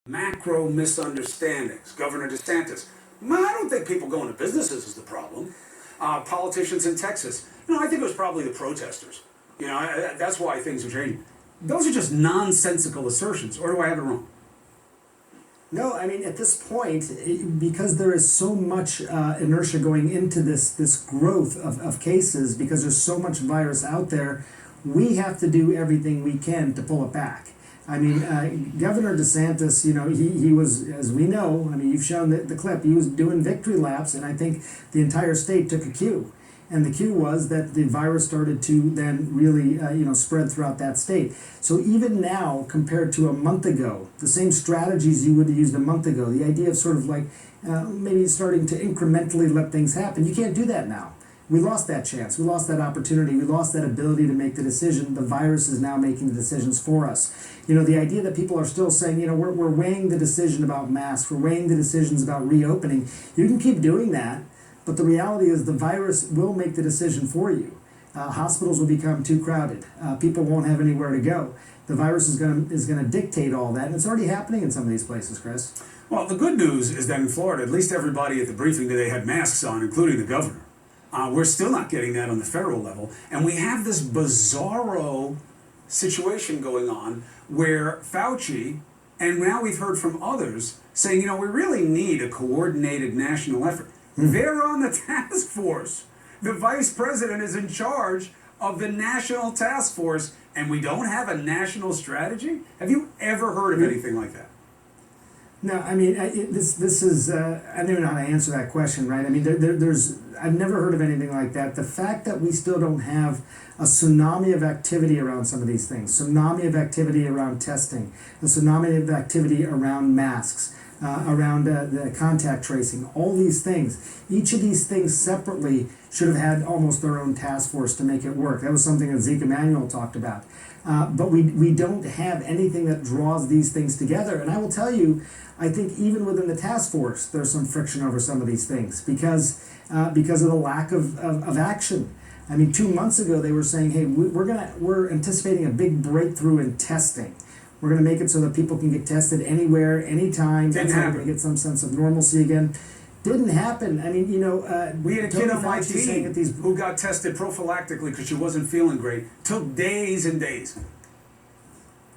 Macro misunderstandings. Governor DeSantis. I don't think people going to businesses is the problem. Politicians in Texas. I think it was probably the protesters. That's why things are changing. Those are just nonsensical assertions, or do I have it wrong? No, I mean, at this point, because there is so much inertia going into this growth of cases, because there's so much virus out there, we have to do everything we can to pull it back. I mean, Governor DeSantis, he was, as we know, I mean, you've shown the clip, he was doing victory laps, and I think the entire state took a cue. And the cue was that the virus started to then really, spread throughout that state. So even now, compared to a month ago, the same strategies you would have used a month ago, the idea of sort of like maybe starting to incrementally let things happen, you can't do that now. We lost that chance. We lost that opportunity. We lost that ability to make the decision. The virus is now making the decisions for us. The idea that people are still saying, we're weighing the decision about masks, we're weighing the decisions about reopening. You can keep doing that. But the reality is the virus will make the decision for you. Hospitals will become too crowded. People won't have anywhere to go. The virus is going to dictate all that, and it's already happening in some of these places, Chris. Well, the good news is that in Florida, at least everybody at the briefing today had masks on, including the governor. We're still not getting that on the federal level, and we have this bizarro situation going on where Fauci, and now we've heard from others, saying, we really need a coordinated national effort. They're on the task force. The vice president is in charge of the national task force, and we don't have a national strategy? Have you ever heard of anything like that? No, I mean, this is, I don't even know how to answer that question, right? I mean, I've never heard of anything like that. The fact that we still don't have a tsunami of activity around some of these things, tsunami of activity around testing, a tsunami of activity around masks, around the contact tracing, all these things. Each of these things separately should have had almost their own task force to make it work. That was something that Zeke Emanuel talked about. But we don't have anything that draws these things together. And I will tell you, I think even within the task force, there's some friction over some of these things because of the lack of action. I mean, 2 months ago, they were saying, hey, we're anticipating a big breakthrough in testing. We're going to make it so that people can get tested anywhere, anytime. That's how we're going to get some sense of normalcy again. Didn't happen. I mean, we had a kid on my team who got tested prophylactically because she wasn't feeling great. Took days and days.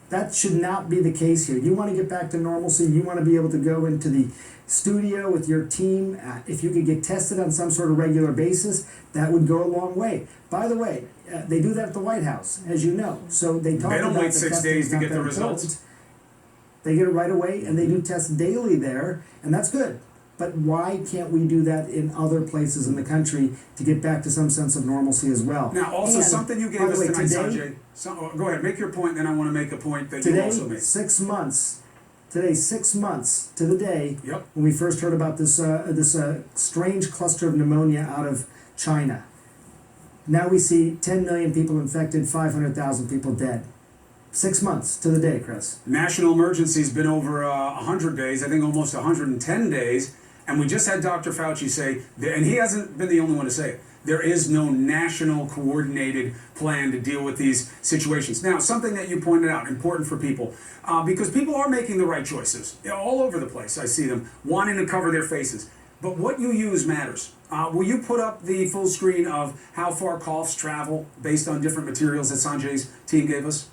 That should not be the case here. You want to get back to normalcy. You want to be able to go into the studio with your team. If you could get tested on some sort of regular basis, that would go a long way. By the way, they do that at the White House, as you know. So they talk about they don't wait 6 days to get the results. They get it right away, and they do tests daily there, and that's good. But why can't we do that in other places in the country to get back to some sense of normalcy as well? Now, also something you gave us tonight, Sanjay. Go ahead, make your point, then I want to make a point that you also made. Today, 6 months to the day when we first heard about this strange cluster of pneumonia out of China. Now we see 10 million people infected, 500,000 people dead. 6 months to the day, Chris. National emergency's been over 100 days, I think almost 110 days, and we just had Dr. Fauci say, and he hasn't been the only one to say it, there is no national coordinated plan to deal with these situations. Now, something that you pointed out, important for people, because people are making the right choices. All over the place, I see them wanting to cover their faces. But what you use matters. Will you put up the full screen of how far coughs travel based on different materials that Sanjay's team gave us?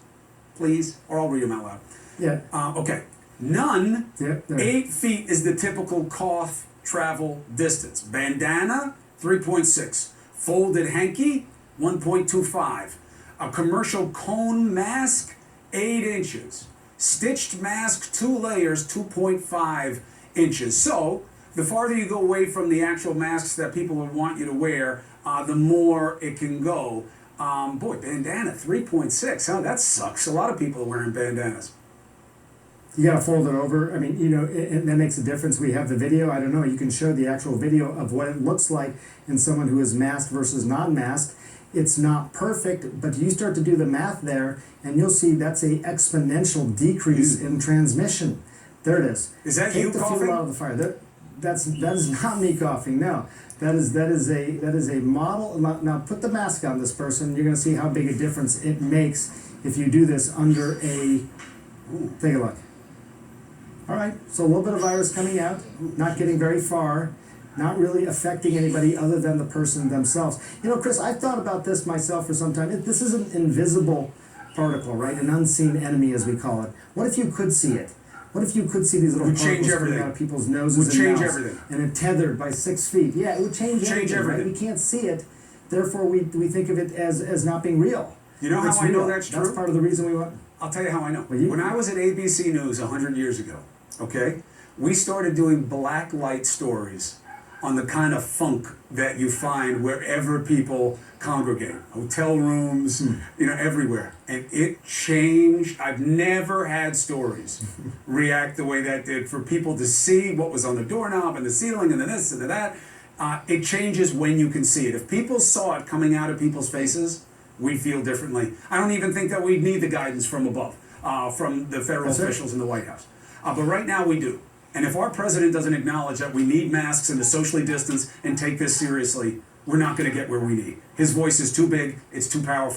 Please, or I'll read them out loud. Yeah. Okay. None. Yeah, 8 feet is the typical cough travel distance. Bandana, 3.6. Folded hanky, 1.25. A commercial cone mask, 8 inches. Stitched mask, 2 layers, 2.5 inches. So, the farther you go away from the actual masks that people would want you to wear, the more it can go. Bandana, 3.6, huh? That sucks. A lot of people are wearing bandanas. You got to fold it over. I mean, that makes a difference. We have the video. I don't know. You can show the actual video of what it looks like in someone who is masked versus non-masked. It's not perfect, but you start to do the math there, and you'll see that's a exponential decrease in transmission. There it is. Is that Take you the coughing? fuel out of the fire. That is not me coughing. No, that is a model. Now put the mask on this person. You're going to see how big a difference it makes if you do this under a. Take a look. All right, so a little bit of virus coming out, not getting very far, not really affecting anybody other than the person themselves. You know, Chris, I've thought about this myself for some time. This is an invisible particle, right? An unseen enemy, as we call it. What if you could see it? What if you could see these little Would change particles coming everything. out of people's noses Would and change mouths, everything. and it tethered by 6 feet? Yeah, it would change everything, right? everything. We can't see it, therefore we think of it as not being real. You know how It's I know real. that's true? That's part of the reason we want. I'll tell you how I know. Well, When I was at ABC News 100 years ago, okay, we started doing black light stories on the kind of funk that you find wherever people congregate, hotel rooms, you know, everywhere. And it changed. I've never had stories react the way that did, for people to see what was on the doorknob and the ceiling and the this and the that. It changes when you can see it. If people saw it coming out of people's faces, we'd feel differently. I don't even think that we'd need the guidance from above, from the federal officials in the White House. But right now we do. And if our president doesn't acknowledge that we need masks and to socially distance and take this seriously, we're not going to get where we need. His voice is too big, it's too powerful.